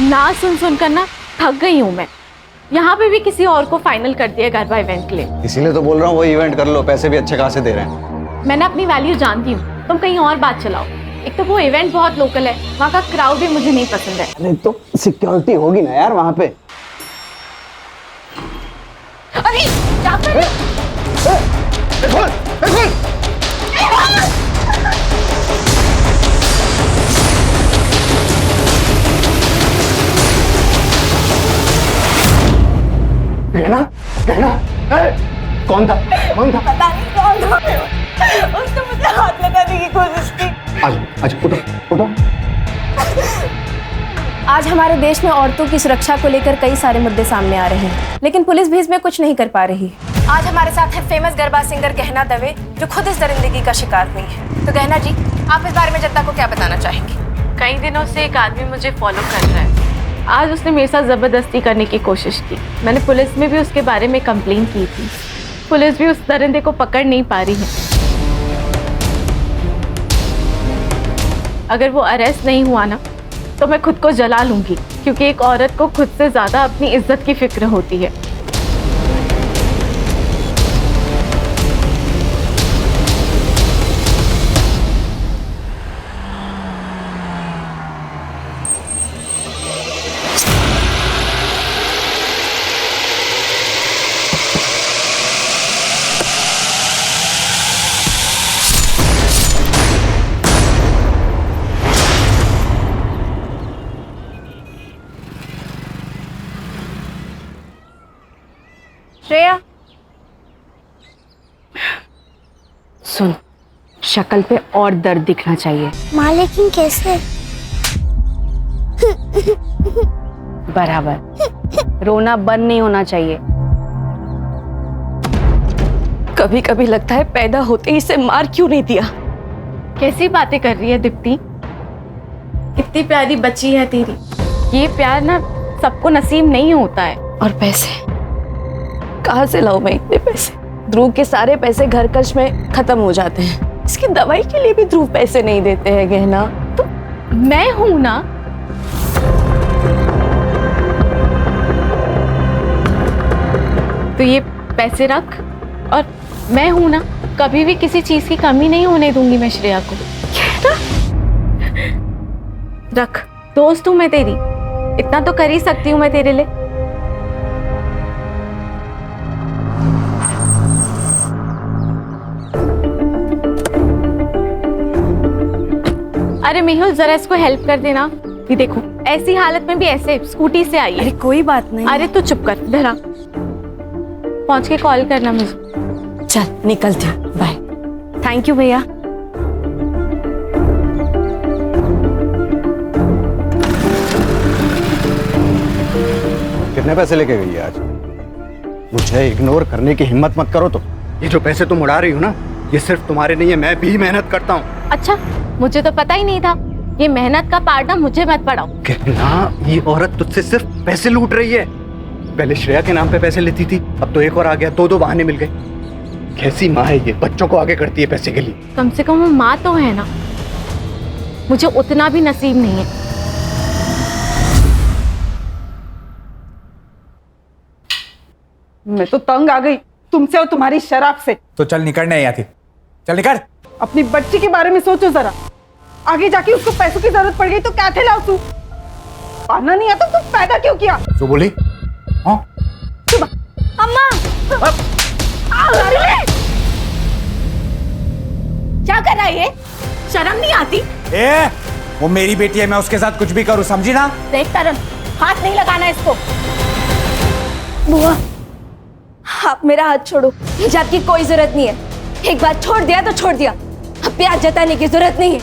ना सुन सुन कर ना थक गई हूँ मैं। यहाँ पे भी किसी और को फाइनल कर दिया गरबा इवेंट के लिए। इसीलिए तो बोल रहा हूँ वो इवेंट कर लो, पैसे भी अच्छे खासे दे रहे हैं। मैं ना अपनी वैल्यू जानती हूँ, तुम कहीं और बात चलाओ। एक तो वो इवेंट बहुत लोकल है, वहाँ का क्राउड भी मुझे नहीं पसंद है। अरे तो सिक्योरिटी होगी ना यार वहाँ पे। अरे क्या कर रहे हो? गहना, गहना, कौन था? कौन था? पता नहीं कौन था। उसने मुझे हाथ लगाने की कोशिश की। आज उठो, उठो। आज हमारे देश में औरतों की सुरक्षा को लेकर कई सारे मुद्दे सामने आ रहे हैं, लेकिन पुलिस भी इसमें कुछ नहीं कर पा रही। आज हमारे साथ है फेमस गरबा सिंगर गहना दवे, जो खुद इस दरिंदगी का शिकार हुई है। तो गहना जी, आप इस बारे में जनता को क्या बताना चाहेंगी? कई दिनों से एक आदमी मुझे फॉलो कर रहा है। आज उसने मेरे साथ जबरदस्ती करने की कोशिश की। मैंने पुलिस में भी उसके बारे में कंप्लेन की थी। पुलिस भी उस दरिंदे को पकड़ नहीं पा रही है। अगर वो अरेस्ट नहीं हुआ ना, तो मैं खुद को जला लूंगी, क्योंकि एक औरत को खुद से ज्यादा अपनी इज्जत की फिक्र होती है। श्रेया, सुन, शक्ल पे और दर्द दिखना चाहिए। माँ लेकिन कैसे? बराबर, रोना बंद नहीं होना चाहिए। कभी कभी लगता है पैदा होते ही इसे मार क्यों नहीं दिया। कैसी बातें कर रही है दीप्ति? कितनी प्यारी बच्ची है तेरी। ये प्यार ना सबको नसीब नहीं होता है। और पैसे कहाँ से लाऊं मैं इतने पैसे? ध्रुव के सारे पैसे घर खर्च में खत्म हो जाते हैं। इसकी दवाई के लिए भी ध्रुव पैसे नहीं देते हैं गहना। तो मैं हूं ना। तो ये पैसे रख, और मैं हूं ना, कभी भी किसी चीज की कमी नहीं होने दूंगी मैं श्रेया को। रख, दोस्त हूं मैं तेरी, इतना तो कर ही सकती हूँ मैं तेरे लिए। अरे मेहुल, जरा इसको हेल्प कर देना। ये देखो, ऐसी हालत में भी ऐसे स्कूटी से आई है। अरे कोई बात नहीं। अरे तू चुप कर, धरा। पहुंच के कॉल करना मुझे। चल निकलती हूँ, बाय। थैंक यू भैया। कितने पैसे लेके गई है आज? मुझे इग्नोर करने की हिम्मत मत करो। तो ये जो पैसे तुम उड़ा रही हो ना, ये सिर्फ तुम्हारे नहीं है, मैं भी मेहनत करता हूँ। अच्छा, मुझे तो पता ही नहीं था। ये मेहनत का पार्ट ना मुझे मत पढ़ाओ। कहना, ये औरत तुझसे सिर्फ पैसे लूट रही है। पहले श्रेया के नाम पे पैसे लेती थी, अब तो एक और आ गया। दो बहाने मिल गए। कैसी माँ है ये, बच्चों को आगे करती है पैसे के लिए। कम से कम वो माँ तो है ना। मुझे उतना भी नसीब नहीं है। मैं तो तंग आ गई तुमसे और तुम्हारी शराब से। तो चल निकल, नहीं आती। चल निकल। अपनी बच्ची के बारे में सोचो जरा। आगे जाके उसको पैसों की जरूरत पड़ गई तो क्या ठेलाओ तू? पाना नहीं आता तो पैदा क्यों किया? जो बोली? हाँ? अम्मा! क्या कर रहा है ये? शर्म नहीं आती? ए, वो मेरी बेटी है, मैं उसके साथ कुछ भी करूं, समझी ना? देख तरन, हाथ नहीं लगाना इसको। बुआ, आप मेरा हाथ छोड़ो। हिजाब की कोई जरूरत नहीं है। एक बार छोड़ दिया तो छोड़ दिया। अब प्यार जताने की जरूरत नहीं है।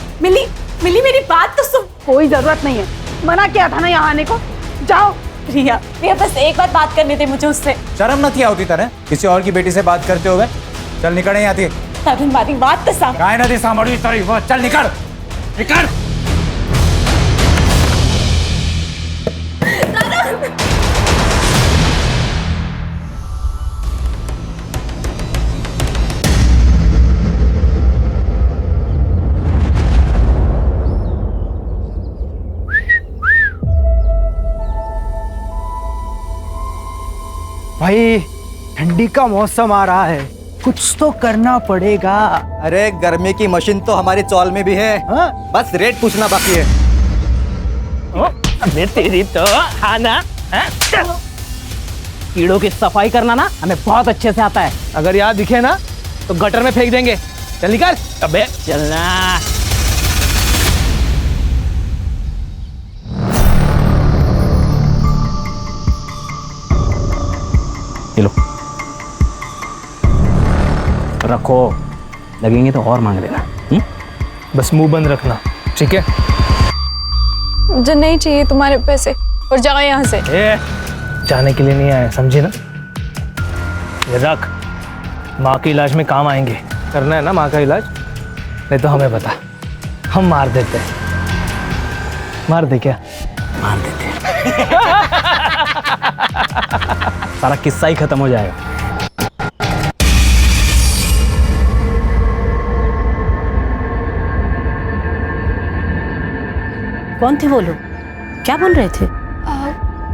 मिली मेरी बात तो सुन। कोई जरूरत नहीं है, मना किया था ना यहाँ आने को। जाओ। रिया, बस एक बार बात करनी थी मुझे उससे। शर्म न थी होती तरह किसी और की बेटी से बात करते हुए? चल निकल, नहीं आती। हमारी बात तो सामने। काय नदी सामड़ी तरह, चल निकल, निकल। भाई ठंडी का मौसम आ रहा है, कुछ तो करना पड़ेगा। अरे गर्मी की मशीन तो हमारी चौल में भी है। हाँ? बस रेट पूछना बाकी है। अबे तेरी तो हाँ ना, हाँ? कीड़ों की सफाई करना ना हमें बहुत अच्छे से आता है। अगर यहाँ दिखे ना तो गटर में फेंक देंगे। चल निकल। अबे चलना। ये लो रखो, लगेंगे तो और मांग लेना। बस मुंह बंद रखना, ठीक है? मुझे नहीं चाहिए तुम्हारे पैसे, और जाओ यहाँ से। ए, जाने के लिए नहीं आए, समझी ना? ये रख, माँ के इलाज में काम आएंगे। करना है ना माँ का इलाज? नहीं तो हमें बता, हम मार देते। मार दे क्या? मार देते सारा किस्सा ही खत्म हो जाएगा। कौन थे वो लोग? क्या बोल रहे थे?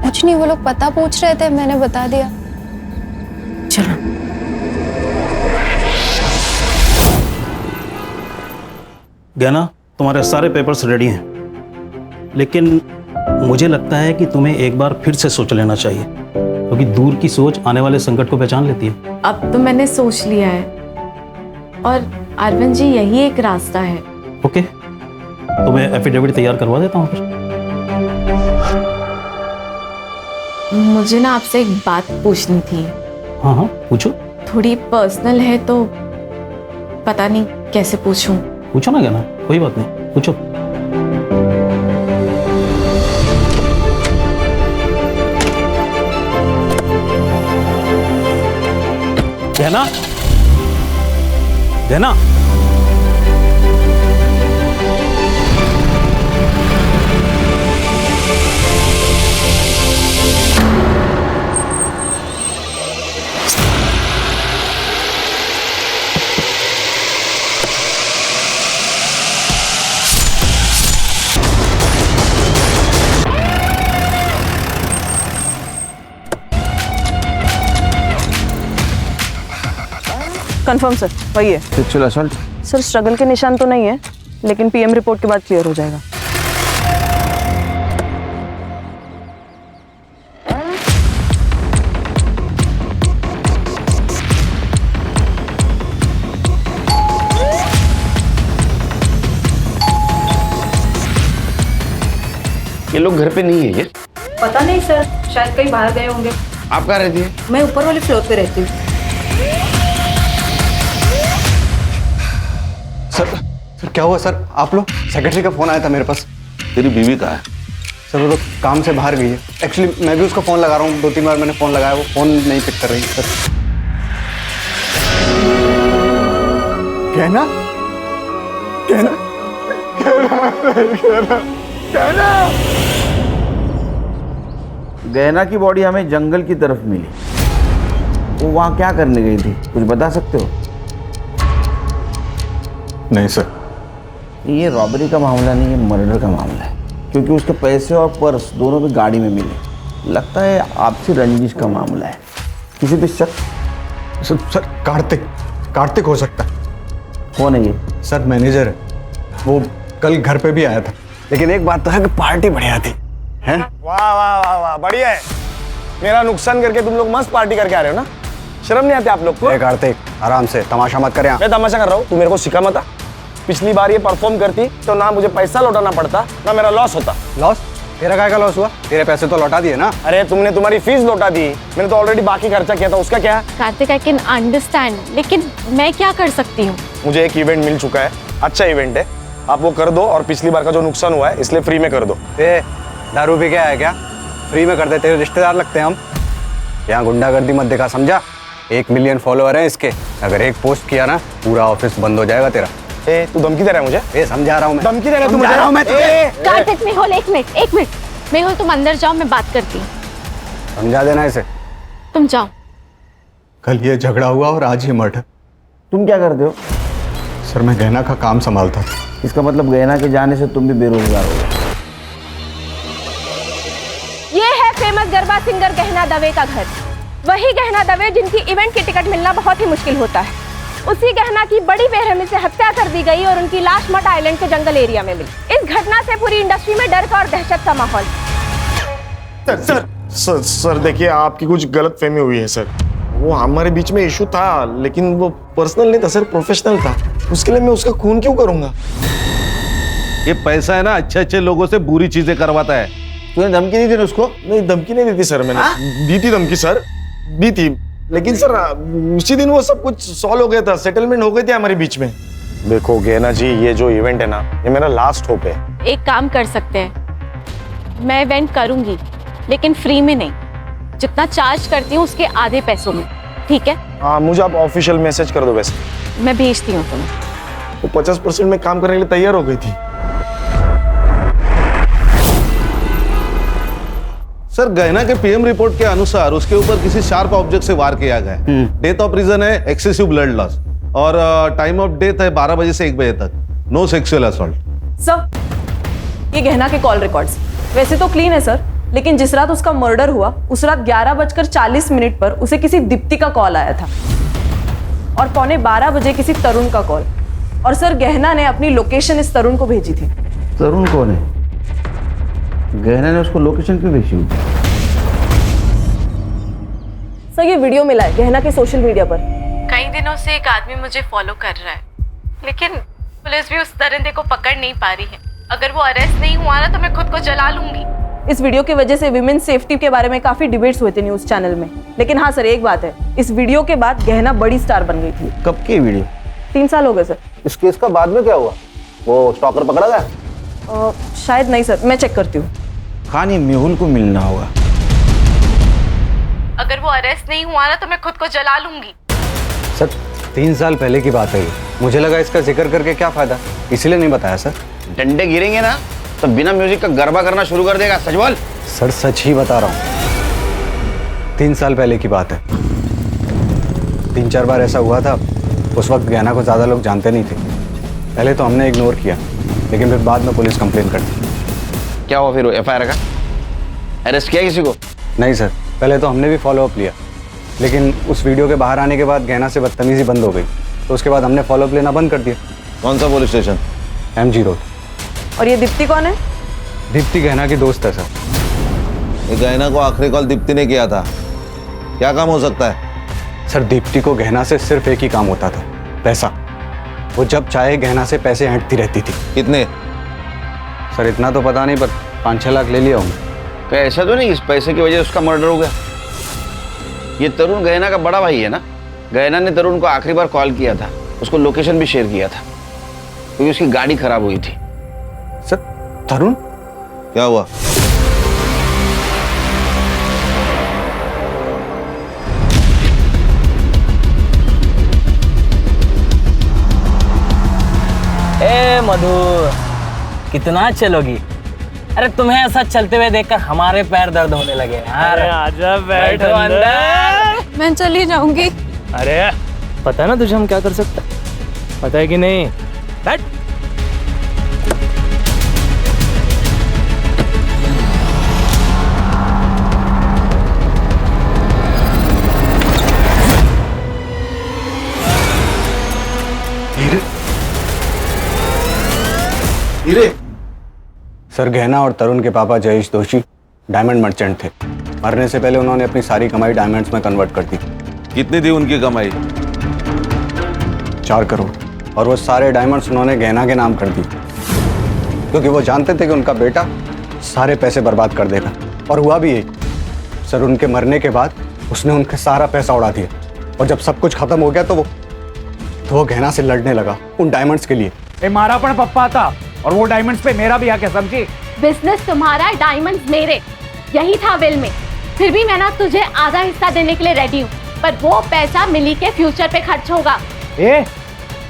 कुछ नहीं, वो लोग पता पूछ रहे थे, मैंने बता दिया। चलो। गहना, तुम्हारे सारे पेपर्स रेडी हैं, लेकिन मुझे लगता है कि तुम्हें एक बार फिर से सोच लेना चाहिए, क्योंकि दूर की सोच आने वाले संकट को पहचान लेती है। अब तो मैंने सोच लिया है, और अरविंद जी यही एक रास्ता है। ओके, तो मैं एफिडेविट तैयार करवा देता हूँ फिर। मुझे ना आपसे एक बात पूछनी थी। हाँ हाँ, पूछो। थोड़ी पर्सनल है तो पता नहीं कैसे पूछूं। पूछो ना गहना, कोई बात नहीं, पूछो। गहना, गहना, कंफर्म सर, वही है। Sexual assault? सर स्ट्रगल के निशान तो नहीं है, लेकिन पीएम रिपोर्ट के बाद क्लियर हो जाएगा। ये लोग घर पे नहीं है ये? पता नहीं सर, शायद कहीं बाहर गए होंगे। आप कहाँ रहती है? मैं ऊपर वाले फ्लोर पे रहती हूँ। सर क्या हुआ सर? आप लोग, सेक्रेटरी का फोन आया था मेरे पास। तेरी बीवी कहाँ है? सर वो तो काम से बाहर गई है। एक्चुअली मैं भी उसको फोन लगा रहा हूँ, 2-3 बार मैंने फोन लगाया, वो फोन नहीं पिक कर रही है सर। कहना कहना कहना कहना गहना की बॉडी हमें जंगल की तरफ मिली, वो वहाँ क्या करने गई थी, कुछ बता सकते हो? नहीं सर, ये रॉबरी का मामला नहीं, ये मर्डर का मामला है, क्योंकि उसके पैसे और पर्स दोनों भी गाड़ी में मिले। लगता है आपसी रंजिश का मामला है। किसी पे शक? सर कार्तिक हो सकता है। कौन है ये? सर मैनेजर है, वो कल घर पे भी आया था। लेकिन एक बात तो है कि पार्टी बढ़िया थी, हैं? वाह वाह वाह वाह, बढ़िया है। मेरा नुकसान करके तुम लोग मस्त पार्टी करके आ रहे हो ना? शर्म नहीं आती आप लोग को? कार्तिक आराम से, तमाशा मत कर यहाँ। मैं तमाशा कर रहा हूँ, तू मेरे को सिखा मत। पिछली बार ये परफॉर्म करती तो ना मुझे पैसा लौटाना पड़ता, ना मेरा लॉस होता। लॉस? तेरा काय का लॉस हुआ? तेरे पैसे तो लौटा दिए ना। अरे तुमने तुम्हारी फीस लौटा दी, मैंने तो ऑलरेडी बाकी खर्चा किया था, उसका क्या? कार्तिक, आई कैन अंडरस्टैंड, लेकिन मैं क्या कर सकती हूँ? मुझे एक इवेंट मिल चुका है, अच्छा इवेंट है, आप वो कर दो, और पिछली बार का जो नुकसान हुआ है इसलिए फ्री में कर दो। दारू पी के आया क्या? फ्री में कर दे, तेरे रिश्तेदार लगते हैं हम। यहाँ गुंडागर्दी मत दिखा, समझा? 1 मिलियन फॉलोअर हैं इसके, अगर एक पोस्ट किया ना पूरा ऑफिस बंद हो जाएगा तेरा। तू धमकी दे रहा है मुझे? समझा रहा हूँ मैं। धमकी दे रहा है तू मुझे? समझा रहा हूँ मैं तुझे। कार्तिक, मेहुल एक मिनट, मेहुल तुम अंदर जाओ, मैं बात करती हूँ। समझा देना इसे। तुम जाओ। कल ये झगड़ा हुआ और आज ये मर्डर। तुम क्या करते हो? सर मैं गहना का काम संभालता था। इसका मतलब गहना के जाने से तुम भी बेरोजगार हो गए। ये है फेमस गरबा सिंगर गहना दवे का घर। वही गहना दवे जिनकी इवेंट की टिकट मिलना बहुत ही मुश्किल होता है। उसी गहना की बड़ी बेरहमी से हत्या कर दी गई और उनकी लाश मट आइलैंड के जंगल एरिया में मिली। इस घटना से पूरी इंडस्ट्री में डर का और दहशत का माहौल। सर देखिए, आपकी कुछ गलत फहमी हुई है सर। वो हमारे बीच में इशू था, लेकिन वो पर्सनल नहीं था सर, प्रोफेशनल था। उसके लिए मैं उसका खून क्यों करूंगा? ये पैसा है ना, अच्छे अच्छे लोगों से बुरी चीजें करवाता है। तूने धमकी दी थी ना उसको? नहीं, धमकी नहीं दी थी सर मैंने। दी थी धमकी सर, दी थी, लेकिन सर उसी दिन वो सब कुछ सॉल्व हो गया था, सेटलमेंट हो गई थी हमारे बीच में। देखो गेना जी, ये जो इवेंट है ना, ये मेरा लास्ट होप है। एक काम कर सकते हैं, मैं इवेंट करूंगी लेकिन फ्री में नहीं, जितना चार्ज करती हूँ उसके आधे पैसों में, ठीक है? हाँ, मुझे आप ऑफिशियल मैसेज कर दो। वैसे मैं भेजती हूँ तुम्हें। वो 50% में काम करने के लिए तैयार हो गई थी। सर, गहना के पीएम रिपोर्ट के अनुसार उसके ऊपर किसी शार्प ऑब्जेक्ट से वार किया गया है। डेथ ऑफ रीजन है एक्सेसिव ब्लड लॉस और टाइम ऑफ डेथ है 12 बजे से 1 बजे तक। No sexual assault. सर, ये गहना के कॉल रिकॉर्ड्स वैसे तो क्लीन है सर, लेकिन जिस रात उसका मर्डर हुआ उस रात 11:40 पर उसे किसी दीप्ति का कॉल आया था और 11:15 बजे किसी तरुण का कॉल। और सर, गहना ने अपनी लोकेशन इस तरुण को भेजी थी। तरुण कौन है? गहना ने उसको लोकेशन क्यों भेजी होगी? सर, ये वीडियो मिला है गहना के सोशल मीडिया पर। कई दिनों से एक आदमी मुझे फॉलो कर रहा है, लेकिन पुलिस भी उस दरिंदे को पकड़ नहीं पा रही है। अगर वो अरेस्ट नहीं हुआ ना तो मैं खुद को जला लूंगी। इस वीडियो की वजह से विमेन सेफ्टी के बारे में काफी डिबेट्स हुए थे न्यूज चैनल में। लेकिन हाँ सर, एक बात है, इस वीडियो के बाद गहना बड़ी स्टार बन गई थी। कब की वीडियो? 3 साल हो गए सर। इस केस का बाद में क्या हुआ? वो स्टॉकर पकड़ा गया? शायद नहीं सर, मैं चेक करती हूँ। खानी मेहुल को मिलना होगा। अगर वो अरेस्ट नहीं हुआ ना तो मैं खुद को जला लूंगी। सर, 3 साल पहले की बात है ये। मुझे लगा इसका जिक्र करके क्या फायदा, इसलिए नहीं बताया सर। डंडे गिरेंगे ना तो बिना म्यूजिक का गरबा करना शुरू कर देगा। सच बोल। सर, सच ही बता रहा हूँ। 3 साल पहले की बात है। 3-4 बार ऐसा हुआ था। उस वक्त गहना को ज़्यादा लोग जानते नहीं थे। पहले तो हमने इग्नोर किया, लेकिन फिर बाद में पुलिस कंप्लेन कर दी। क्या हुआ फिर? FIR का? अरेस्ट किया किसी को? नहीं सर, पहले तो हमने भी फॉलोअप लिया, लेकिन उस वीडियो के बाहर आने के बाद गहना से बदतमीजी बंद हो गई, तो उसके बाद हमने फॉलोअप लेना बंद कर दिया। कौन सा पुलिस स्टेशन? MG road. और ये दीप्ति कौन है? दीप्ति गहना की दोस्त है सर। ये गहना को आखिरी कॉल दीप्ति ने किया था। क्या काम हो सकता है? सर, दीप्ति को गहना से सिर्फ एक ही काम होता था, पैसा। वो जब चाहे गहना से पैसे ऐंठती रहती थी। कितने? सर, इतना तो पता नहीं, पर 5-6 लाख ले लिया हूँ। क्या ऐसा तो नहीं इस पैसे की वजह से उसका मर्डर हो गया? ये तरुण गहना का बड़ा भाई है ना? गहना ने तरुण को आखिरी बार कॉल किया था, उसको लोकेशन भी शेयर किया था, क्योंकि उसकी गाड़ी खराब हुई थी। सर, तरुण? क्या हुआ? ए मधु, कितना चलोगी? अरे तुम्हें ऐसा चलते हुए देखकर हमारे पैर दर्द होने लगे यार। आजा बैठो अंदर। मैं चली जाऊंगी। अरे पता है ना तुझे हम क्या कर सकते हैं? पता है कि नहीं? बैठ। हीरे। सर, गहना और तरुण के पापा जयेश दोषी डायमंड मर्चेंट थे। मरने से पहले उन्होंने अपनी सारी कमाई डायमंड्स में कन्वर्ट कर दी। कितनी थी उनकी कमाई? 4 करोड़। और वो सारे डायमंड्स उन्होंने गहना के नाम कर दिए, क्योंकि वो जानते थे कि उनका बेटा सारे पैसे बर्बाद कर देगा। और हुआ भी यही। सर, उनके मरने के बाद उसने उनका सारा पैसा उड़ा दिया, और जब सब कुछ खत्म हो गया तो वो गहना से लड़ने लगा उन डायमंड्स के लिए। मारा पण पप्पा था और वो डायमंड्स पे मेरा भी हक है, समझी? बिजनेस तुम्हारा, डायमंड्स मेरे, यही था विल में। फिर भी मैं ना तुझे आधा हिस्सा देने के लिए रेडी हूँ, पर वो पैसा मिली के फ्यूचर पे खर्च होगा।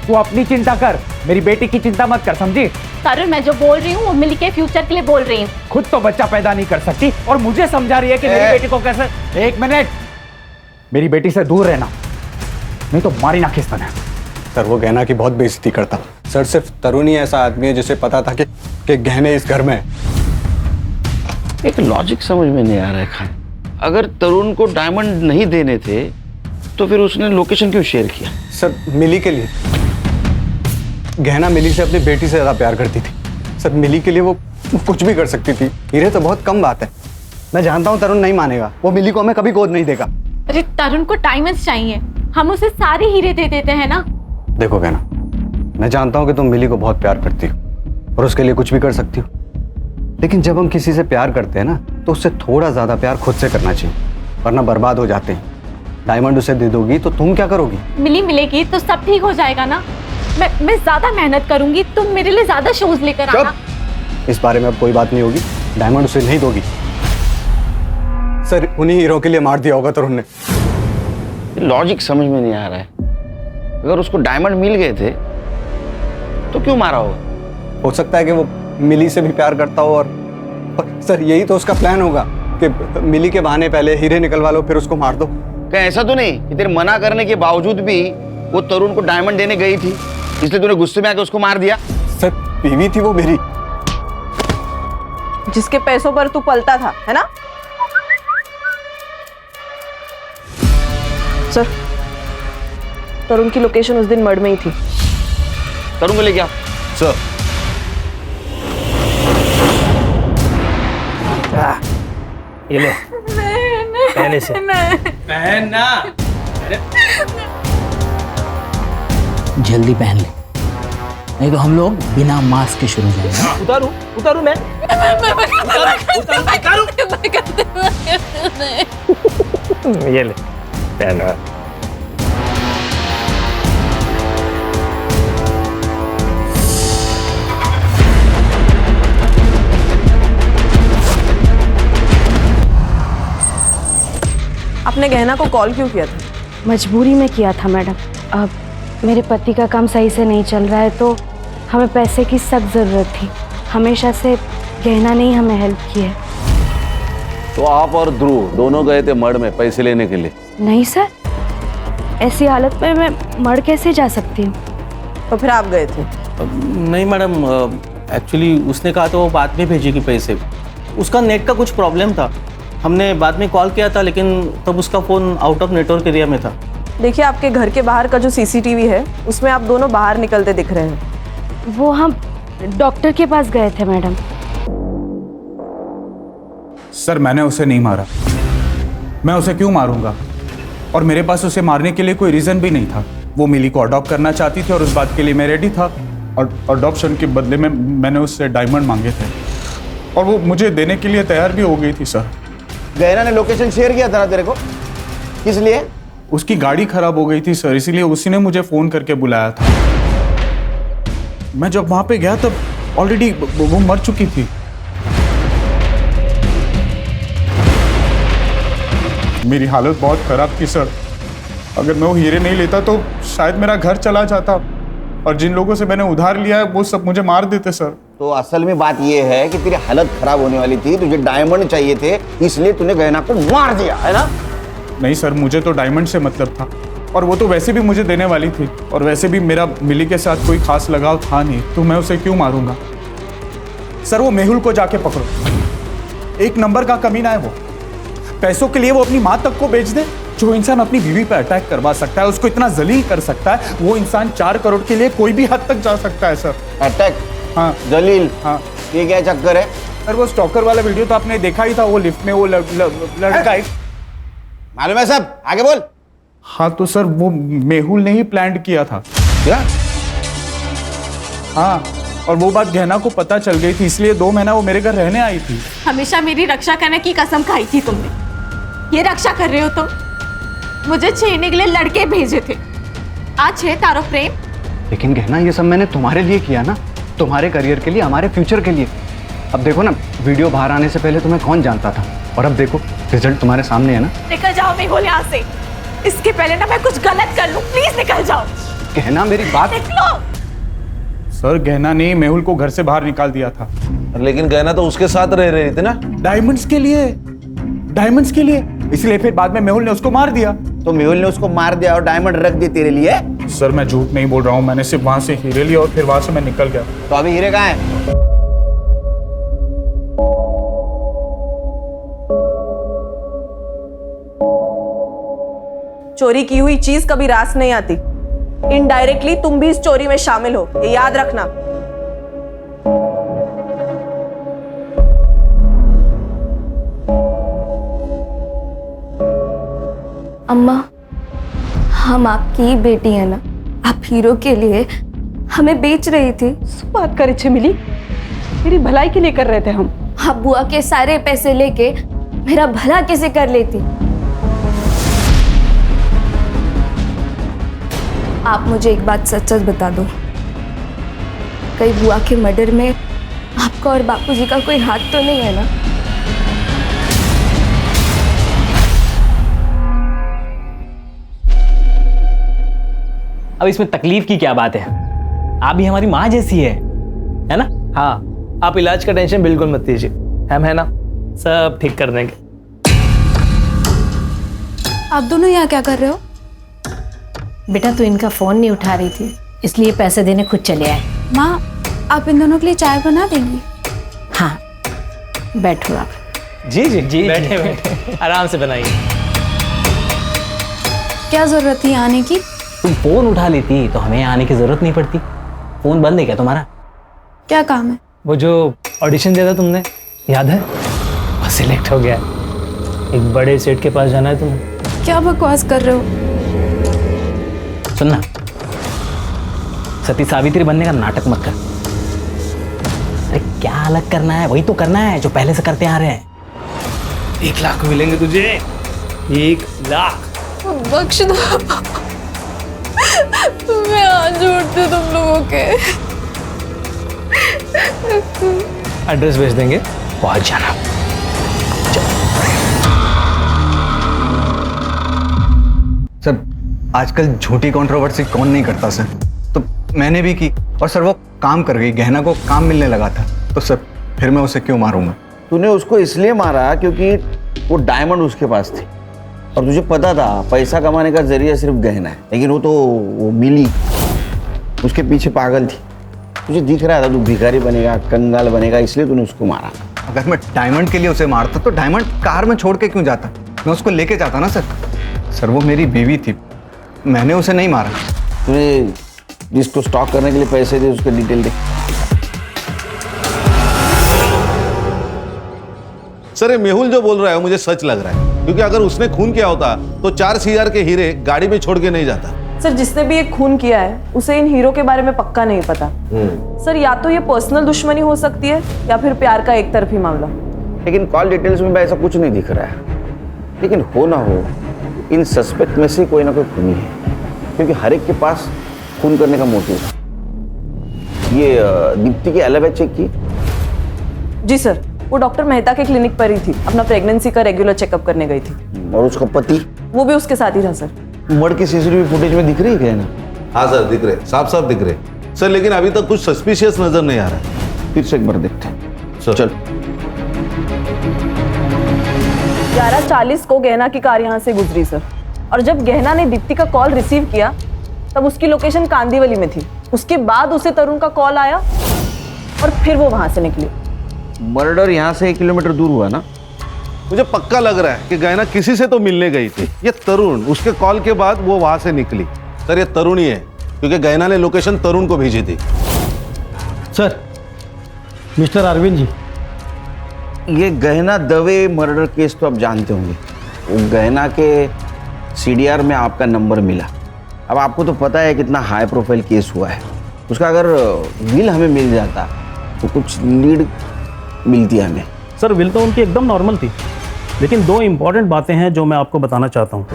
तू अपनी चिंता कर, मेरी बेटी की चिंता मत कर, समझी? तरुण, मैं जो बोल रही हूँ वो मिली के फ्यूचर के लिए बोल रही हूँ। खुद तो बच्चा पैदा नहीं कर सकती और मुझे समझा रही है कि मेरी बेटी को कैसे। 1 मिनट, मेरी बेटी से दूर रहना, नहीं तो मारी ना खिस्ताना। सर, वो गहना की बहुत बेइज्जती करता। सर, सिर्फ तरुण ही ऐसा आदमी है जिसे पता था कि गहने इस घर में है। एक लॉजिक समझ में नहीं आ रहा है खान। अगर तरुण को डायमंड नहीं देने थे तो फिर उसने लोकेशन क्यों शेयर किया? सर मिली के लिए। गहना मिली से अपनी बेटी से ज्यादा प्यार करती थी सर। मिली के लिए वो कुछ भी कर सकती थी। हीरे तो बहुत कम बात है। मैं जानता हूँ तरुण नहीं मानेगा, वो मिली को हमें कभी गोद नहीं देगा। अरे तरुण को डायमंड्स चाहिए, हम उसे सारे हीरे दे देते हैं ना। देखो गहना, मैं जानता हूँ कि तुम मिली को बहुत प्यार करती हो और उसके लिए कुछ भी कर सकती हो, लेकिन जब हम किसी से प्यार करते हैं ना तो उससे थोड़ा ज्यादा प्यार खुद से करना चाहिए, वरना बर्बाद हो जाते हैं। डायमंड उसे दे दोगी तो तुम क्या करोगी? मिली मिलेगी तो सब ठीक हो जाएगा ना। मैं ज्यादा मेहनत करूंगी, तुम मेरे लिए ज्यादा शोज लेकर आना। इस बारे में अब कोई बात नहीं होगी। डायमंड उसे नहीं दोगी। सर उन्हीं हीरो के लिए मार दिया होगा तरुण ने। लॉजिक समझ में नहीं आ रहा है। अगर उसको डायमंड मिल गए थे तो क्यों मारा होगा? हो सकता है कि वो मिली से भी प्यार करता हो और सर यही तो उसका प्लान होगा कि मिली के बहाने पहले हीरे निकलवा लो फिर उसको मार दो। क्या ऐसा तो नहीं कि तेरे मना करने के बावजूद भी वो तरुण को डायमंड देने गई थी, इसलिए तूने गुस्से में आके उसको मार दिया? सर बीवी थी वो मेरी। जिसके पैसों पर तू पलता था, है ना? सर, तरुण की लोकेशन उस दिन मर्ड में ही थी। तरुण को लेके आओ। सर ये ले पहले से पहनना। जल्दी पहन ले, नहीं तो हम लोग बिना मास्क के शुरू हो जाएंगे। उतारू मैं ये ले पहना। आपने गहना को कॉल क्यों किया था? मजबूरी में किया था मैडम। अब मेरे पति का काम सही से नहीं चल रहा है तो हमें पैसे की सख्त ज़रूरत थी। हमेशा से गहना ने ही हमें हेल्प की है। तो आप और ध्रुव दोनों गए थे मर्ड में पैसे लेने के लिए? नहीं सर, ऐसी हालत में मैं मर कैसे जा सकती हूँ? तो फिर आप गए थे? नहीं मैडम, एक्चुअली उसने कहा तो वो बाद में भेजेगी पैसे। उसका नेट का कुछ प्रॉब्लम था, हमने बाद में कॉल किया था लेकिन तब उसका phone out of network area में था। देखिए, आपके घर के बाहर का जो सीसीटीवी है उसमें आप दोनों बाहर निकलते दिख रहे हैं। वो हम डॉक्टर के पास गए थे मैडम। सर मैंने उसे नहीं मारा। मैं उसे क्यों मारूंगा? और मेरे पास उसे मारने के लिए कोई रीज़न भी नहीं था। वो मिली को अडॉप्ट करना चाहती थी और उस बात के लिए मैं रेडी था। और अडॉप्शन के बदले में मैंने उससे डायमंड मांगे थे और वो मुझे देने के लिए तैयार भी हो गई थी। सर गहना ने लोकेशन शेयर किया था ना तेरे को, किस लिए? उसकी गाड़ी खराब हो गई थी सर, इसीलिए उसी ने मुझे फ़ोन करके बुलाया था। मैं जब वहाँ पे गया तब ऑलरेडी वो मर चुकी थी। मेरी हालत बहुत खराब थी सर। अगर मैं वो हीरे नहीं लेता तो शायद मेरा घर चला जाता और जिन लोगों से मैंने उधार लिया है वो सब मुझे मार देते सर। तो असल में बात यह है कि तेरी हालत खराब होने वाली थी, तुझे डायमंड चाहिए थे, इसलिए तूने गहना को मार दिया, है ना? नहीं सर, मुझे तो डायमंड से मतलब था और वो तो वैसे भी मुझे देने वाली थी और वैसे भी मेरा मिली के साथ कोई खास लगाव था नहीं, तो मैं उसे क्यों मारूंगा? सर वो मेहुल को जाके पकड़ो, एक नंबर का कमीना है वो। पैसों के लिए वो अपनी माँ तक को बेच दे। जो इंसान अपनी बीवी पर अटैक करवा सकता है, उसको इतना जलील कर सकता है, वो इंसान 4 करोड़ के लिए कोई भी हद तक जा सकता है सर। अटैक? हाँ जलील? हाँ। ये क्या चक्कर है? सर वो स्टॉकर वाला वीडियो तो आपने देखा ही था, वो लिफ्ट में वो लड़का मालूम है सब, आगे बोल। हाँ तो सर वो मेहुल ने ही प्लान किया था। क्या? हाँ, और वो बात गहना को पता चल गई थी, इसलिए 2 महीना वो मेरे घर रहने आई थी। हमेशा मेरी रक्षा करने की कसम खाई थी तुमने, ये रक्षा कर रहे हो तुम? मुझे छेड़ने के लिए लड़के भेजे थे, आज है तारो प्रेम। लेकिन गहना ये सब मैंने तुम्हारे लिए किया ना, तुम्हारे करियर के लिए, हमारे फ्यूचर के लिए। अब देखो ना, वीडियो बाहर आने से पहले तुम्हें कौन जानता था, और अब देखो रिजल्ट तुम्हारे सामने है ना। निकल जाओ मेहुल यहाँ से, इसके पहले ना मैं कुछ गलत कर लूं, प्लीज निकल जाओ। गहना मेरी बात। निकलो। सर गहना ने मेहुल को घर से बाहर निकाल दिया था। लेकिन गहना तो उसके साथ रह रही थी ना। डायमंड्स के लिए, डायमंड्स के लिए, इसलिए फिर बाद में मेहुल ने उसको मार दिया। तो मेहुल ने उसको मार दिया और डायमंड रख दिए तेरे लिए? सर मैं झूठ नहीं बोल रहा हूँ, मैंने सिर्फ वहां से हीरे लिए और फिर वहां से मैं निकल गया। तो अभी हीरे कहाँ है? चोरी की हुई चीज कभी रास नहीं आती। इनडायरेक्टली तुम भी इस चोरी में शामिल हो, ये याद रखना। अम्मा, हम आपकी ही बेटी है ना, आप हीरो के लिए हमें बेच रही थी। बात करे छे मिली, तेरी भलाई के लिए कर रहे थे हम। आप बुआ के सारे पैसे लेके मेरा भला कैसे कर लेती? आप मुझे एक बात सच सच बता दो, कहीं बुआ के मर्डर में आपका और बापूजी का कोई हाथ तो नहीं है ना? अब इसमें तकलीफ की क्या बात है? आप भी हमारी माँ जैसी है ना? हाँ, आप इलाज का टेंशन बिल्कुल मत लीजिए, हम है ना, सब ठीक कर देंगे। आप दोनों यहाँ क्या कर रहे हो? बेटा तू इनका फोन नहीं उठा रही थी, इसलिए पैसे देने खुद चले आए। माँ, आप इन दोनों के लिए चाय बना देंगी? हाँ, बैठो आप। जी जी जी, बैठे बैठे आराम से बनाइए। क्या जरूरत थी आने की? तुम फोन उठा लेती तो हमें आने की जरूरत नहीं पड़ती। फोन बंद है क्या तुम्हारा? क्या काम है? वो जो ऑडिशन दिया था तुमने, याद है? वो सिलेक्ट हो गया है। एक बड़े सेट के पास जाना है तुम्हें। क्या बकवास कर रहे हो? सुनना, सती सावित्री बनने का नाटक मत कर। अरे क्या अलग करना है, वही तो करना है जो पहले से करते आ रहे हैं। 1 लाख मिलेंगे तुझे, 1 लाख। बख्श दो, मैं हाथ जोड़ती हूँ तुम लोगों के। एड्रेस भेज देंगे, पहुंच जाना। सर, आजकल झूठी कंट्रोवर्सी कौन नहीं करता सर? तो मैंने भी की और सर वो काम कर गई, गहना को काम मिलने लगा था, तो सर फिर मैं उसे क्यों मारूंगा? तूने उसको इसलिए मारा क्योंकि वो डायमंड उसके पास थी और तुझे पता था पैसा कमाने का जरिया सिर्फ गहना है, लेकिन वो मिली उसके पीछे पागल थी। तुझे दिख रहा था तू भिखारी बनेगा, कंगाल बनेगा, इसलिए तूने उसको मारा। अगर मैं डायमंड के लिए उसे मारता तो डायमंड कार में छोड़ के क्यों जाता? मैं उसको लेके जाता ना सर। सर वो मेरी बीवी थी, मैंने उसे नहीं मारा। तूने जिसको स्टॉक करने के लिए पैसे दे उसके डिटेल दे। सर ये मेहुल जो बोल रहा है मुझे सच लग रहा है, क्योंकि अगर उसने खून किया होता तो 4 CR के हीरे गाड़ी में छोड़ के नहीं जाता। सर जिसने भी ये खून किया है उसे इन हीरो के बारे में पक्का नहीं पता। सर या तो ये पर्सनल दुश्मनी हो सकती है या फिर प्यार का एक तरफी मामला। लेकिन कॉल डिटेल्स में ऐसा कुछ नहीं दिख रहा है। लेकिन हो ना हो, इन सस्पेक्ट में से कोई ना कोई खूनी है, क्योंकि हर एक के पास खून करने का मोटिव है। ये दीप्ति की एलिबी चेक की? जी सर, वो डॉक्टर मेहता के क्लिनिक पर ही थी, अपना प्रेगनेंसी का रेगुलर चेकअप करने गई थी। और उसका पति? वो भी उसके साथ ही था सर। मर्डर की सीसीटीवी फुटेज में दिख रही है ना? हाँ सर दिख रहे, साफ साफ दिख रहे सर, लेकिन अभी तक कुछ सस्पिशियस नजर नहीं आ रहा। फिर से एक बार देखते हैं। चल 11:40 को गहना की कार यहाँ से गुजरी सर, और जब गहना ने दीप्ति का कॉल रिसीव किया तब उसकी लोकेशन कांदीवली में थी। उसके बाद उसे तरुण का कॉल आया और फिर वो वहां से निकली। मर्डर यहाँ से 1 किलोमीटर दूर हुआ ना? मुझे पक्का लग रहा है कि गहना किसी से तो मिलने गई थी। ये तरुण, उसके कॉल के बाद वो वहां से निकली। सर ये तरुण ही है, क्योंकि गहना ने लोकेशन तरुण को भेजी थी। सर, मिस्टर अरविंद जी, ये गहना दवे मर्डर केस तो आप जानते होंगे। वो गहना के CDR में आपका नंबर मिला। अब आपको तो पता है कितना हाई प्रोफाइल केस हुआ है। उसका अगर विल हमें मिल जाता तो कुछ लीड मिलती है हमें। सर विल तो उनकी एकदम नॉर्मल थी, लेकिन 2 इम्पॉर्टेंट बातें हैं जो मैं आपको बताना चाहता हूँ।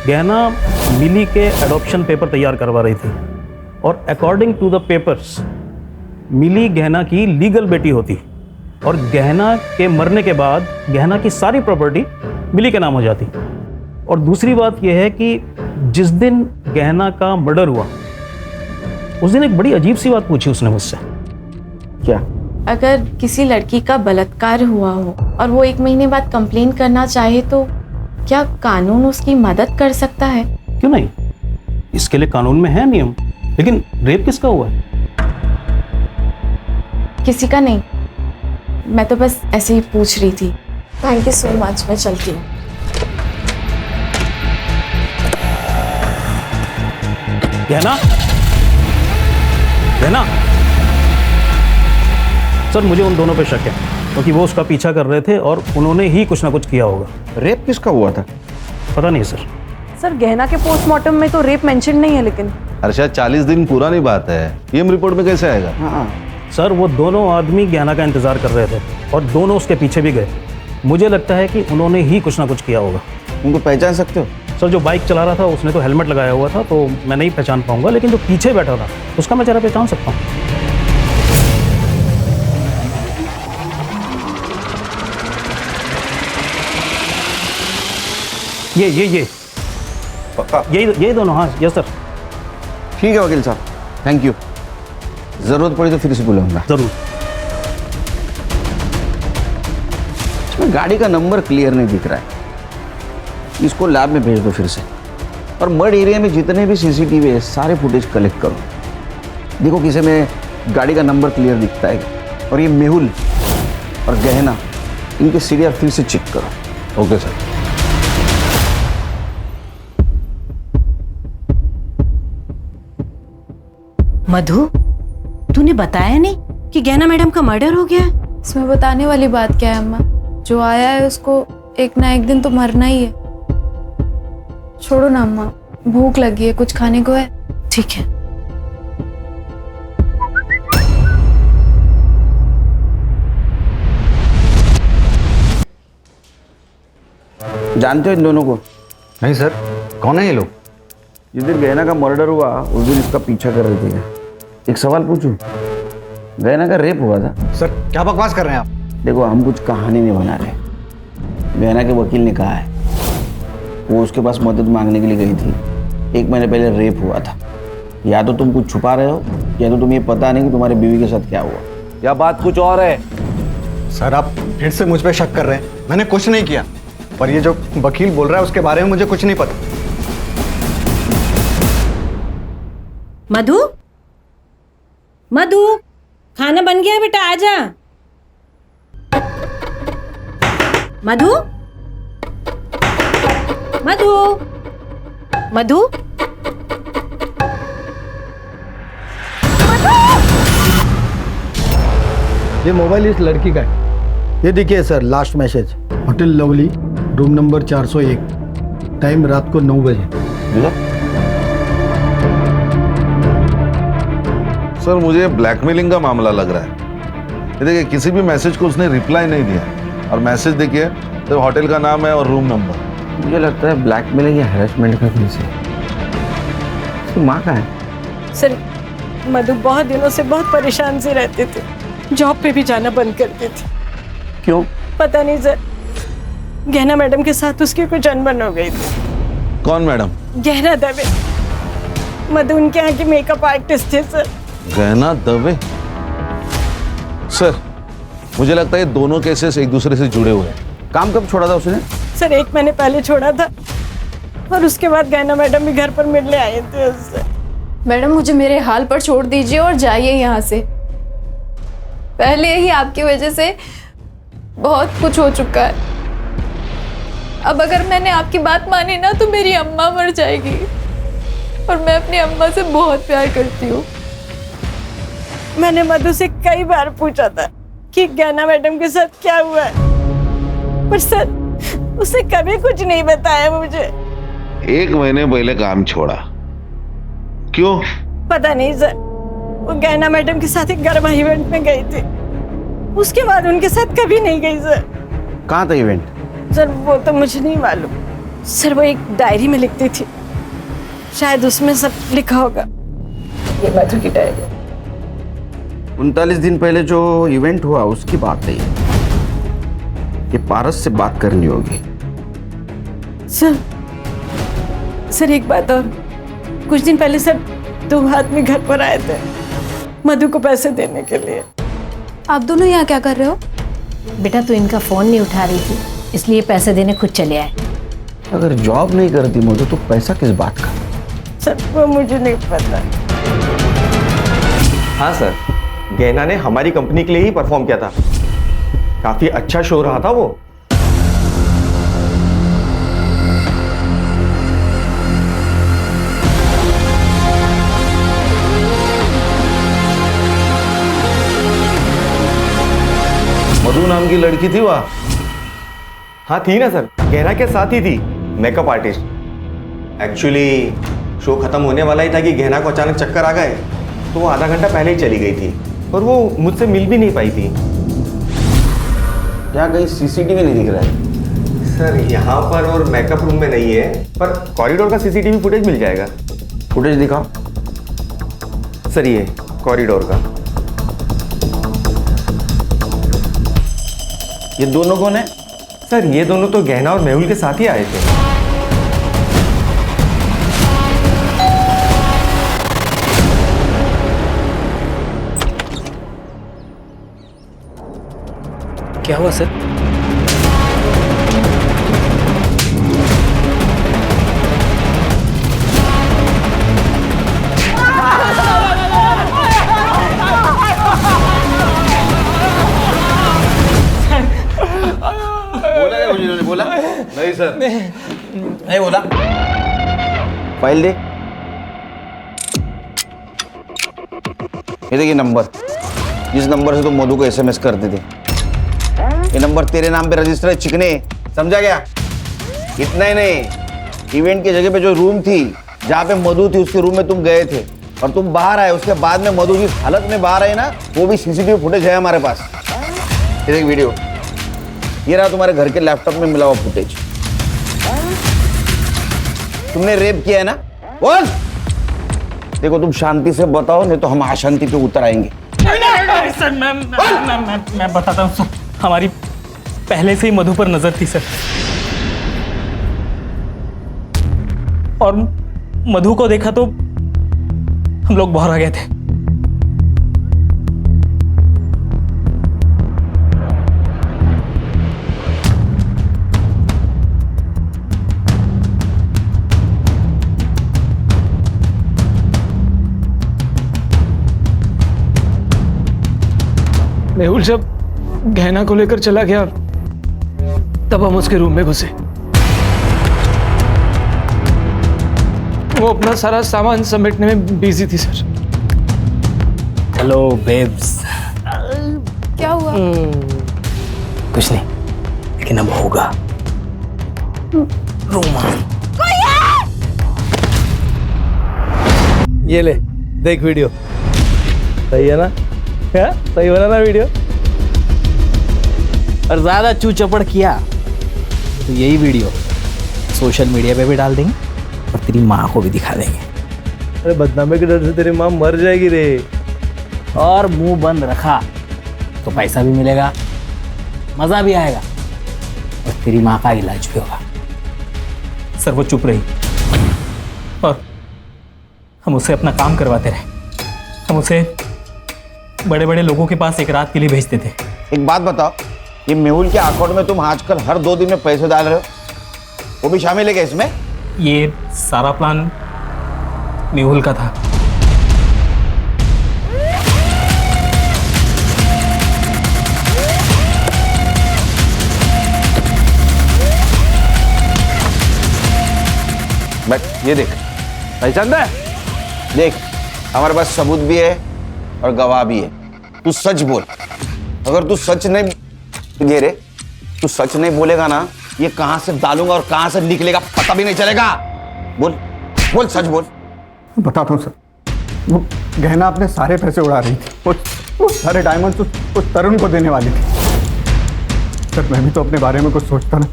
गहना मिली के एडॉप्शन पेपर तैयार करवा रही थी और अकॉर्डिंग टू द पेपर्स मिली गहना की लीगल बेटी होती और गहना के मरने के बाद गहना की सारी प्रॉपर्टी मिली के नाम हो जाती। और दूसरी बात यह है कि जिस दिन गहना का मर्डर हुआ उस दिन एक बड़ी अजीब सी बात पूछी उसने मुझसे। क्या? अगर किसी लड़की का बलात्कार हुआ हो और वो 1 महीने बाद कंप्लेन करना चाहे तो क्या कानून उसकी मदद कर सकता है? क्यों नहीं, इसके लिए कानून में है नियम। लेकिन रेप किसका हुआ है? किसी का नहीं, मैं तो बस ऐसे ही पूछ रही थी। थैंक यू सो मच, मैं चलती हूँ। गहना, गहना। सर मुझे उन दोनों पे शक है क्योंकि वो उसका पीछा कर रहे थे और उन्होंने ही कुछ ना कुछ किया होगा। रेप किसका हुआ था? पता नहीं सर। सर गहना के पोस्टमार्टम में तो रेप मेंशन नहीं है, लेकिन अर्षद 40 दिन पुरानी बात है, पीएम रिपोर्ट में कैसे आएगा? हाँ सर वो दोनों आदमी गहना का इंतजार कर रहे थे और दोनों उसके पीछे भी गए। मुझे लगता है कि उन्होंने ही कुछ ना कुछ किया होगा। उनको पहचान सकते हो? सर जो बाइक चला रहा था उसने तो हेलमेट लगाया हुआ था, तो मैं नहीं पहचान पाऊंगा, लेकिन जो पीछे बैठा था उसका मैं जरा पहचान सकता हूँ। ये पक्का? यही दोनों, हाँ यस सर। ठीक है वकील साहब, थैंक यू। जरूरत पड़ी तो फिर से बुलाऊंगा। जरूर। इसमें गाड़ी का नंबर क्लियर नहीं दिख रहा है, इसको लैब में भेज दो फिर से। और मड एरिया में जितने भी सीसीटीवी है सारे फुटेज कलेक्ट करो, देखो किसी में गाड़ी का नंबर क्लियर दिखता है। और ये मेहुल और गहना, इनके सीरियल फिर से चेक करो। Okay sir. मधु, तूने बताया नहीं कि गहना मैडम का मर्डर हो गया है? इसमें बताने वाली बात क्या है अम्मा? जो आया है उसको एक ना एक दिन तो मरना ही है। छोड़ो ना अम्मा, भूख लगी है, कुछ खाने को है? ठीक है। जानते हो इन दोनों को? नहीं सर, कौन है ये लोग? जिस दिन गहना का मर्डर हुआ उस दिन इसका पीछा कर रहे थे। एक सवाल पूछूं, गहना का रेप हुआ था? सर क्या बकवास कर रहे हैं आप? देखो हम कुछ कहानी नहीं बना रहे, गहना के वकील ने कहा है वो उसके पास मदद मांगने के लिए गई थी। 1 महीने पहले रेप हुआ था। या तो तुम कुछ छुपा रहे हो या तो तुम्हें पता नहीं कि तुम्हारी बीवी के साथ क्या हुआ। या बात कुछ और है? सर आप फिर से मुझ पे शक कर रहे हैं, मैंने कुछ नहीं किया। पर ये जो वकील बोल रहा है उसके बारे में मुझे कुछ नहीं पता। मधु, मधु, खाना बन गया बेटा, आजा। मधु, मधु, मधु, ये मोबाइल इस लड़की का है। ये देखिए sir, last message, hotel lovely, room number 401, time रात को 9 बजे। सर मुझे ब्लैकमेलिंग का मामला लग रहा है। ये देखिए किसी भी मैसेज को उसने रिप्लाई नहीं दिया और मैसेज देखिए तो होटल का नाम है और रूम नंबर। मुझे लगता है ब्लैकमेलिंग या हैरेसमेंट का केस है। उसकी माँ का है? सर मधु बहुत दिनों से बहुत परेशान से रहते थे, जॉब पे भी जाना बंद कर दी थी। क्यों? पता नहीं सर, गहना मैडम के साथ उसकी कुछ अनबन हो गई थी। कौन मैडम? गहना दवे, मधु उनके यहाँ की मेकअप आर्टिस्ट थे सर। गहना दवे? सर मुझे लगता है ये दोनों केसेस एक दूसरे से जुड़े हुए हैं। काम कब छोड़ा था उसने? सर 1 महीने पहले छोड़ा था और उसके बाद गहना मैडम भी घर पर मिलने आए थे उससे। मैडम मुझे मेरे हाल पर छोड़ दीजिए और जाइए यहाँ से। पहले ही आपकी वजह से बहुत कुछ हो चुका है। अब अगर मैंने आपकी बात मानी ना तो मेरी अम्मा मर जाएगी और मैं अपनी अम्मा से बहुत प्यार करती हूँ। मैंने मधु से कई बार पूछा था कि गहना मैडम के साथ क्या हुआ है, पर सर उसने कभी कुछ नहीं बताया मुझे। 1 महीने पहले काम छोड़ा, क्यों? पता नहीं सर, वो गहना मैडम के साथ एक गरबा इवेंट में गई थी, उसके बाद उनके साथ कभी नहीं गई सर। कहाँ था इवेंट? सर वो तो मुझे नहीं मालूम सर, वो एक डायरी में लिखती थी, शायद उसमें सब लिखा होगा। ये मधु की डायरी। 39 दिन पहले जो इवेंट हुआ उसकी बात है ये पारस से बात करनी होगी। सर एक बात और, कुछ दिन पहले सर 2 आदमी घर पर आए थे मधु को पैसे देने के लिए। आप दोनों यहाँ क्या कर रहे हो? बेटा तू इनका फोन नहीं उठा रही थी, इसलिए पैसे देने खुद चले आए। अगर जॉब नहीं करती मधु तो पैसा किस बात का? सर वो मुझे नहीं पता। हाँ सर, गहना ने हमारी कंपनी के लिए ही परफॉर्म किया था, काफी अच्छा शो रहा था वो। नाम की लड़की थी वहाँ? हाँ थी ना सर, गहना के साथ ही थी, मेकअप आर्टिस्ट। एक्चुअली शो खत्म होने वाला ही था कि गहना को अचानक चक्कर आ गए, तो वो आधा घंटा पहले ही चली गई थी और वो मुझसे मिल भी नहीं पाई थी। क्या कहीं सीसीटीवी नहीं दिख रहा है? सर यहाँ पर और मेकअप रूम में नहीं है, पर कॉरिडोर का सीसीटीवी फुटेज मिल जाएगा। फुटेज दिखाओ। सर ये कॉरिडोर का। ये दोनों कौन है? सर ये दोनों तो गहना और मेहुल के साथ ही आए थे। क्या हुआ सर? बोला क्या उन्होंने? बोला नहीं सर, नहीं बोला। फाइल दे। ये देखिए नंबर, जिस नंबर से तुम मधु को एसएमएस करते थे, ये नंबर तेरे नाम पे रजिस्टर है चिकने, समझा गया? इतना ही नहीं, इवेंट की जगह पे जो रूम थी जहाँ पे मधु थी उसके रूम में तुम गए थे और तुम बाहर आए, उसके बाद में मधु जिस हालत में बाहर आई ना, वो भी सीसीटीवी फुटेज है हमारे पास। ये देख वीडियो, ये रहा तुम्हारे घर के लैपटॉप में मिला हुआ फुटेज। तुमने रेप किया है ना? बोल। देखो तुम शांति से बताओ, नहीं तो हम अशांति पे उतर आएंगे। सर मैं बताता हूँ सर, हमारी पहले से ही मधु पर नजर थी सर, और मधु को देखा तो हम लोग बाहर आ गए थे। मेहुल जब गहना को लेकर चला गया तब हम उसके रूम में घुसे। वो अपना सारा सामान समेटने में बिजी थी सर। Hello babes. क्या हुआ? कुछ नहीं, लेकिन अब होगा रोमांस। ये ले देख वीडियो, सही है ना? क्या सही बना ना वीडियो? और ज्यादा चू चपड़ किया तो यही वीडियो सोशल मीडिया पे भी डाल देंगे और तेरी माँ को भी दिखा देंगे। अरे बदनामी के डर से तेरी माँ मर जाएगी रे। और मुंह बंद रखा तो पैसा भी मिलेगा, मजा भी आएगा और तेरी माँ का इलाज भी होगा। सर वो चुप रही और हम उसे अपना काम करवाते रहे। हम उसे बड़े बड़े लोगों के पास एक रात के लिए भेजते थे। एक बात बताओ, ये मेहुल के अकाउंट में तुम आजकल हर 2 दिन में पैसे डाल रहे हो, वो भी शामिल है क्या इसमें? ये सारा प्लान मेहुल का था। बट ये देख, पहचान है? देख हमारे पास सबूत भी है और गवाह भी है। तू सच बोल। अगर तू सच नहीं दे रे, तू सच नहीं बोलेगा ना, ये कहां से डालूंगा और कहां से निकलेगा पता भी नहीं चलेगा। बोल बोल, सच बोल। बताता हूँ सर, वो गहना अपने सारे पैसे उड़ा रही थी। वो सारे डायमंड्स उस तरुण को देने वाली थी। सर मैं भी तो अपने बारे में कुछ सोचता ना,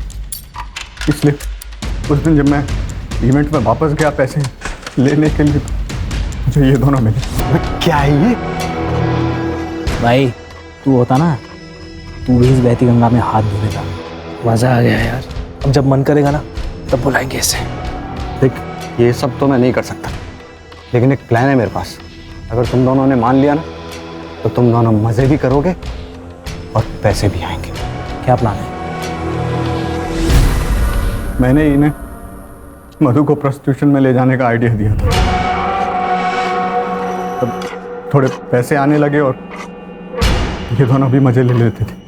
इसलिए उस दिन जब मैं इवेंट में वापस गया पैसे लेने के लिए, मुझे ये दोनों मिले। क्या है ये? भाई तू होता ना, तू भी इस बहती गंगा में हाथ धो देता। मजा आ गया यार। अब जब मन करेगा ना तब बुलाएंगे इसे। देख ये सब तो मैं नहीं कर सकता, लेकिन एक प्लान है मेरे पास। अगर तुम दोनों ने मान लिया ना, तो तुम दोनों मजे भी करोगे और पैसे भी आएंगे। क्या प्लान है? मैंने इन्हें मधु को प्रोस्टिट्यूशन में ले जाने का आइडिया दिया था। तब थोड़े पैसे आने लगे और ये दोनों भी मजे ले लेते थे।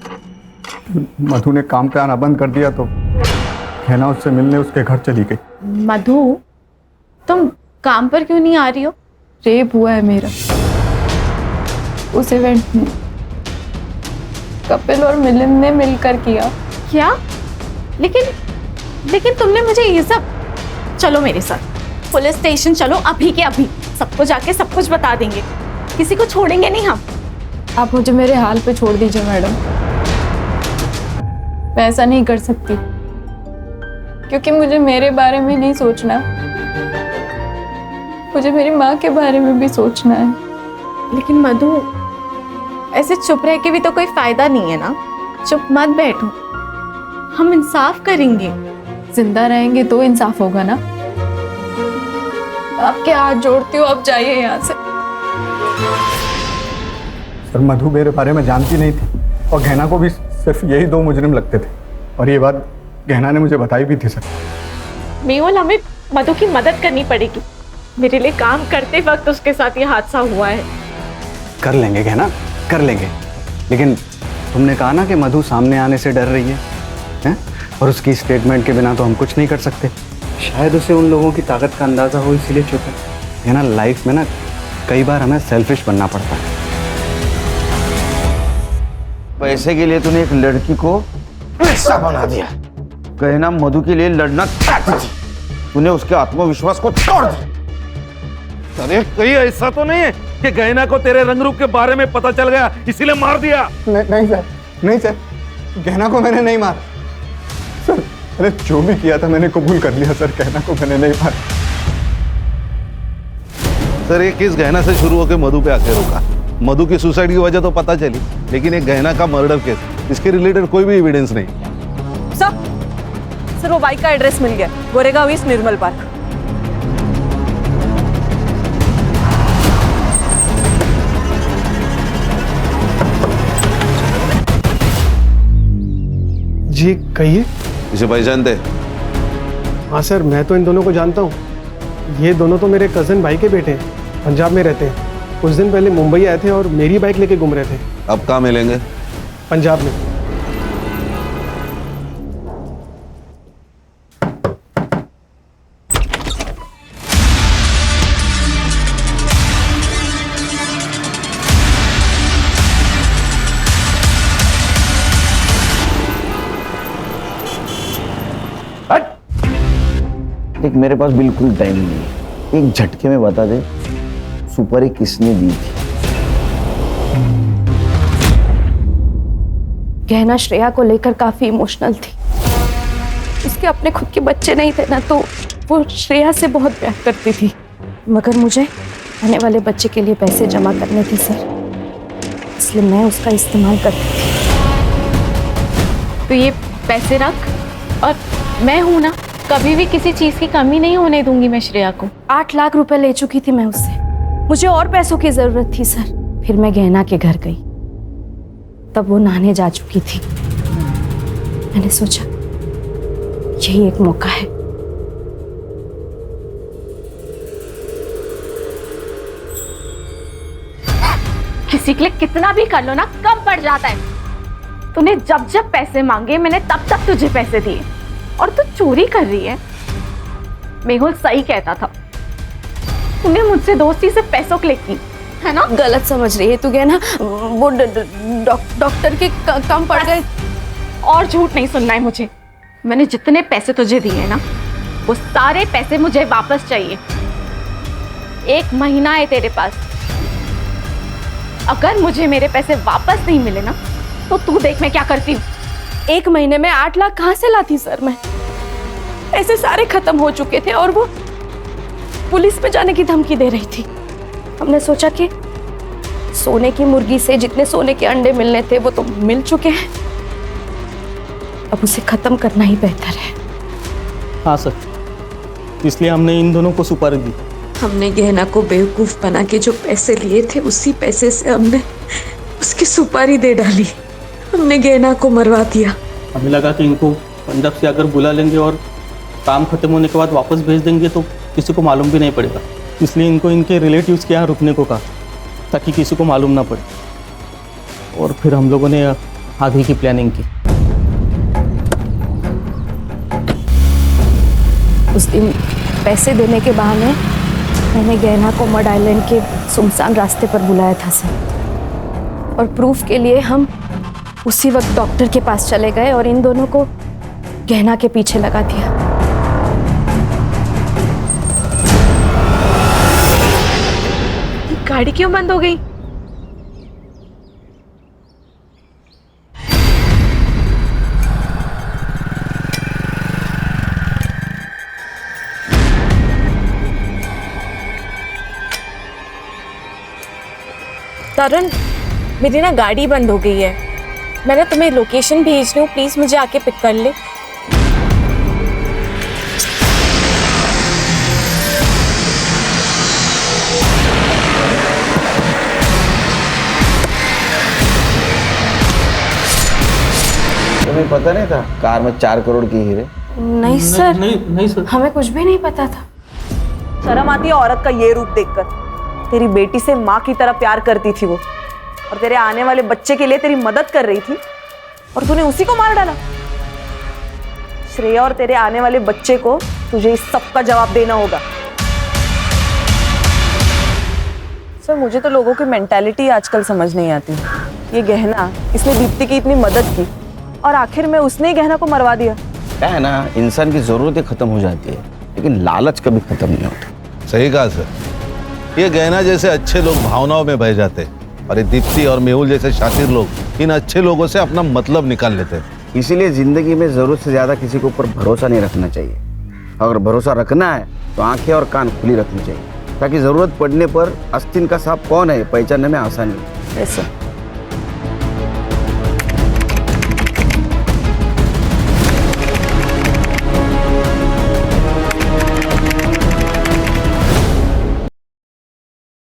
मधु ने काम पे आना बंद कर दिया तो गहना उससे मिलने उसके घर चली गई। मधु, तुम काम पर क्यों नहीं आ रही हो? रेप हुआ है मेरा उस इवेंट में। कपिल और मिलिंद ने मिलकर किया। क्या? लेकिन तुमने मुझे ये सब। चलो मेरे साथ पुलिस स्टेशन चलो, अभी के अभी सबको जाके सब कुछ बता देंगे, किसी को छोड़ेंगे नहीं हम। आप मुझे मेरे हाल पे छोड़ दीजिए मैडम, मैं ऐसा नहीं कर सकती क्योंकि मुझे मेरे बारे में नहीं सोचना, मुझे मेरी माँ के बारे में भी सोचना है। लेकिन मधु, ऐसे चुप रह के भी तो कोई फायदा नहीं है ना, चुप मत बैठो, हम इंसाफ करेंगे। जिंदा रहेंगे तो इंसाफ होगा ना। आपके हाथ जोड़ती हूँ, आप जाइए यहाँ से। सर मधु मेरे बारे में जानती नहीं थी और गहना को भी सिर्फ यही 2 मुजरिम लगते थे और ये बात गहना ने मुझे बताई भी थी सर। मेहुल, हमें मधु की मदद करनी पड़ेगी, मेरे लिए काम करते वक्त उसके साथ ये हादसा हुआ है। कर लेंगे गहना, कर लेंगे, लेकिन तुमने कहा ना कि मधु सामने आने से डर रही है, हैं? और उसकी स्टेटमेंट के बिना तो हम कुछ नहीं कर सकते। शायद उसे उन लोगों की ताकत का अंदाजा हो, इसीलिए चुप है ना। लाइफ में ना कई बार हमें सेल्फिश बनना पड़ता है। पैसे के लिए तूने एक लड़की को पैसा बना दिया। गहना मधु के लिए लड़ना चाहती थी, तूने उसके आत्मविश्वास को तोड़ दिया। अरे कहीं ऐसा तो नहीं है कि गहना को तेरे रंग रूप के बारे में पता चल गया इसीलिए मार दिया? नहीं सर, नहीं सर, गहना को मैंने नहीं मारा सर। अरे जो भी किया था मैंने कबूल कर लिया सर, गहना को मैंने नहीं मारा। सर ये केस गहना से शुरू होकर मधु पे आके रुका। मधु की सुसाइड की वजह तो पता चली, लेकिन ये गहना का मर्डर केस, इसके रिलेटेड कोई भी एविडेंस नहीं। सर वो बाइक का एड्रेस मिल गया, गोरेगांव ईस्ट निर्मल पार्क। जी कहिए। इसे पहचानते? हाँ सर, मैं तो इन दोनों को जानता हूँ। ये दोनों तो मेरे कजन भाई के बेटे हैं, पंजाब में रहते हैं। कुछ दिन पहले मुंबई आए थे और मेरी बाइक लेके घूम रहे थे। अब कहाँ मिलेंगे? पंजाब में। एक मेरे पास बिल्कुल टाइम नहीं है, एक झटके में बता दे सुपारी किसने दी थी? गहना श्रेया को लेकर काफी इमोशनल थी, उसके अपने खुद के बच्चे नहीं थे ना, तो वो श्रेया से बहुत प्यार करती थी, मगर मुझे आने वाले बच्चे के लिए पैसे जमा करने थे सर, इसलिए मैं उसका इस्तेमाल करती थी। तो ये पैसे रख, और मैं हूं ना, कभी भी किसी चीज की कमी नहीं होने दूंगी मैं श्रेया को। 8 लाख रुपए ले चुकी थी मैं उससे, मुझे और पैसों की जरूरत थी सर। फिर मैं गहना के घर गई, तब वो नहाने जा चुकी थी। मैंने सोचा यही एक मौका है। किसी के लिए कितना भी कर लो ना, कम पड़ जाता है। तूने जब जब पैसे मांगे मैंने तब तक तुझे पैसे दिए, और तू चोरी कर रही है। मेहुल सही कहता था, तूने मुझसे दोस्ती से पैसों के लिए की है ना। गलत समझ रही है तू गहना, वो डॉक्टर के कम पड़ गए। और झूठ नहीं सुनना है मुझे। मैंने जितने पैसे तुझे दिए हैं ना, वो सारे पैसे मुझे वापस चाहिए। 1 महीना है तेरे पास, अगर मुझे मेरे पैसे वापस नहीं मिले ना, तो तू देख मैं क्या करती हूँ। 1 महीने में 8 लाख कहाँ से लाती सर मैं? पैसे सारे खत्म हो चुके थे और वो पुलिस में जाने की धमकी दे रही थी। हमने सोचा कि सोने की मुर्गी से जितने सोने के अंडे मिलने थे वो तो मिल चुके हैं, अब उसे खत्म करना ही बेहतर है। हाँ सर, इसलिए हमने इन दोनों को सुपारी दी। हमने गहना को बेवकूफ बना के जो पैसे लिए थे, उसी पैसे से हमने उसकी सुपारी दे डाली। हमने गहना को मरवा दिया। हमें लगा कि इनको पंजाब से अगर बुला लेंगे और काम खत्म होने के बाद वापस भेज देंगे तो किसी को मालूम भी नहीं पड़ेगा, इसलिए इनको इनके रिलेटिव्स के यहाँ रुकने को कहा ताकि किसी को मालूम ना पड़े। और फिर हम लोगों ने आगे की प्लानिंग की। उस दिन पैसे देने के बहाने मैंने गहना को मड आइलैंड के सुनसान रास्ते पर बुलाया था सर, और प्रूफ के लिए हम उसी वक्त डॉक्टर के पास चले गए और इन दोनों को गहना के पीछे लगा दिया। गाड़ी क्यों बंद हो गई? तरुण, मेरी ना गाड़ी बंद हो गई है। मैंने तुम्हें लोकेशन भेज रही हूँ, प्लीज मुझे आके पिक कर ले। तुम्हें पता नहीं था कार में 4 करोड़ की हीरे? नहीं सर, नहीं सर, हमें कुछ भी नहीं पता था। शर्म आती है औरत का ये रूप देखकर। तेरी बेटी से माँ की तरह प्यार करती थी वो, और तेरे आने वाले बच्चे के लिए तेरी मदद कर रही थी, और तूने उसी को मार डाला। श्रेया और तेरे आने वाले बच्चे को तुझे इस सब का जवाब देना होगा। सर, मुझे तो लोगों की मेंटालिटी आजकल समझ नहीं आती। ये गहना, इसने दीप्ति की इतनी मदद की और आखिर में उसने ही गहना को मरवा दिया। क्या है ना, इंसान की जरूरतें खत्म हो जाती है लेकिन लालच कभी खत्म नहीं होता। सही कहा सर। ये गहना जैसे अच्छे लोग भावनाओं में बह जाते हैं और ये दीप्ति और मेहुल जैसे शातिर लोग इन अच्छे लोगों से अपना मतलब निकाल लेते हैं। इसीलिए जिंदगी में जरूरत से ज्यादा किसी के ऊपर भरोसा नहीं रखना चाहिए। अगर भरोसा रखना है तो आंखें और कान खुली रखनी चाहिए, ताकि जरूरत पड़ने पर आस्तीन का सांप कौन है पहचानने में आसानी हो। Yes sir.